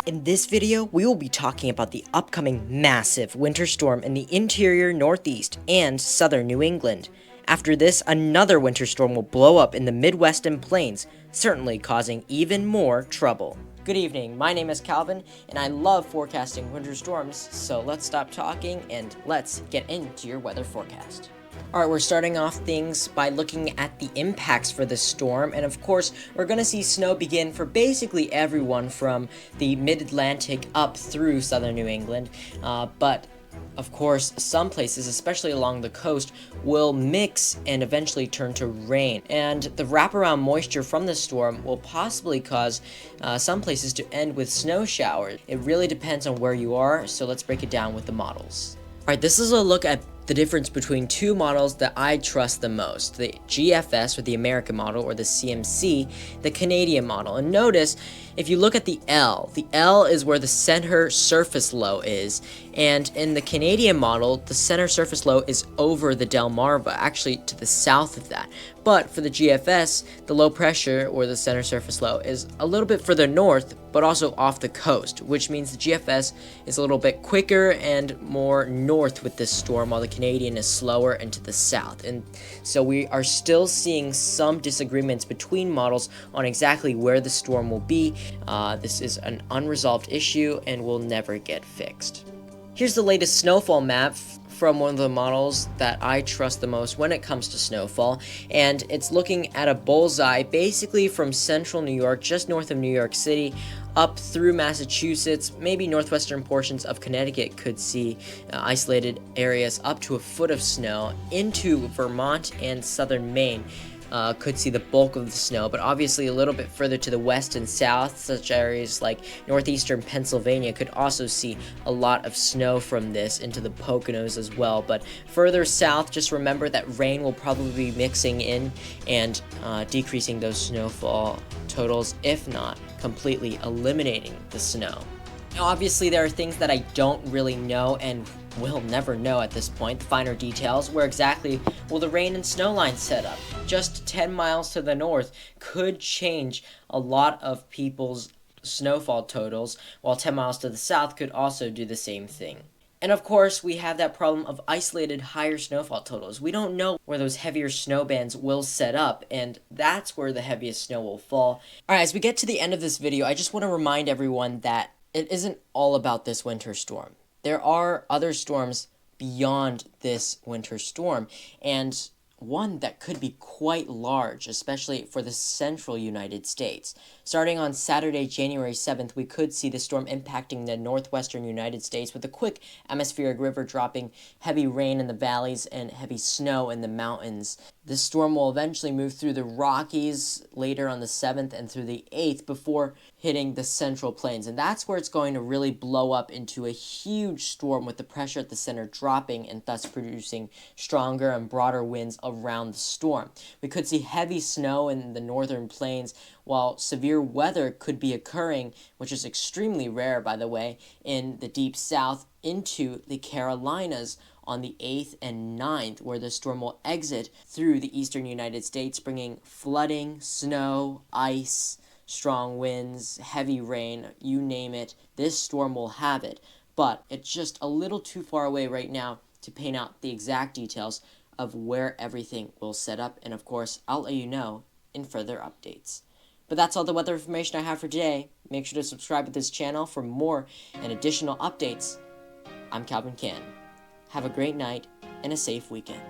In this video, we will be talking about the upcoming massive winter storm in the interior Northeast and southern New England. After this, another winter storm will blow up in the Midwestern plains, certainly causing even more trouble. Good evening, my name is Calvin, and I love forecasting winter storms, so let's stop talking and let's get into your weather forecast. Alright, we're starting off things by looking at the impacts for this storm, and of course, we're going to see snow begin for basically everyone from the mid-Atlantic up through southern New England, but of course, some places, especially along the coast, will mix and eventually turn to rain. And the wraparound moisture from the storm will possibly cause some places to end with snow showers. It really depends on where you are, so let's break it down with the models. Alright, this is a look at the difference between two models that I trust the most, the GFS, or the American model, or the CMC, the Canadian model. And notice, if you look at the L is where the center surface low is, and in the Canadian model, the center surface low is over the Delmarva, actually to the south of that. But for the GFS, the low pressure, or the center surface low, is a little bit further north, but also off the coast, which means the GFS is a little bit quicker and more north with this storm, while the Canadian is slower and to the south. And so we are still seeing some disagreements between models on exactly where the storm will be. This is an unresolved issue and will never get fixed. Here's the latest snowfall map from one of the models that I trust the most when it comes to snowfall, and it's looking at a bullseye basically from central New York, just north of New York City, up through Massachusetts. Maybe northwestern portions of Connecticut could see isolated areas up to a foot of snow, into Vermont and southern Maine. Could see the bulk of the snow, but obviously a little bit further to the west and south, such areas like northeastern Pennsylvania could also see a lot of snow from this, into the Poconos as well. But further south, just remember that rain will probably be mixing in and decreasing those snowfall totals, if not completely eliminating the snow. Now, obviously, there are things that I don't really know and will never know at this point, the finer details. Where exactly will the rain and snow line set up? Just 10 miles to the north could change a lot of people's snowfall totals, while 10 miles to the south could also do the same thing. And of course, we have that problem of isolated higher snowfall totals. We don't know where those heavier snow bands will set up, and that's where the heaviest snow will fall. Alright, as we get to the end of this video, I just want to remind everyone that it isn't all about this winter storm. There are other storms beyond this winter storm, and one that could be quite large, especially for the central United States. Starting on Saturday, January 7th, we could see the storm impacting the northwestern United States with a quick atmospheric river dropping heavy rain in the valleys and heavy snow in the mountains. This storm will eventually move through the Rockies later on the 7th and through the 8th before hitting the central plains. And that's where it's going to really blow up into a huge storm, with the pressure at the center dropping and thus producing stronger and broader winds around the storm. We could see heavy snow in the northern plains, while severe weather could be occurring, which is extremely rare, by the way, in the deep south into the Carolinas on the 8th and 9th, where the storm will exit through the eastern United States, bringing flooding, snow, ice, strong winds, heavy rain, you name it. This storm will have it, but it's just a little too far away right now to paint out the exact details of where everything will set up, and of course, I'll let you know in further updates. But that's all the weather information I have for today. Make sure to subscribe to this channel for more and additional updates. I'm Calvin Can. Have a great night and a safe weekend.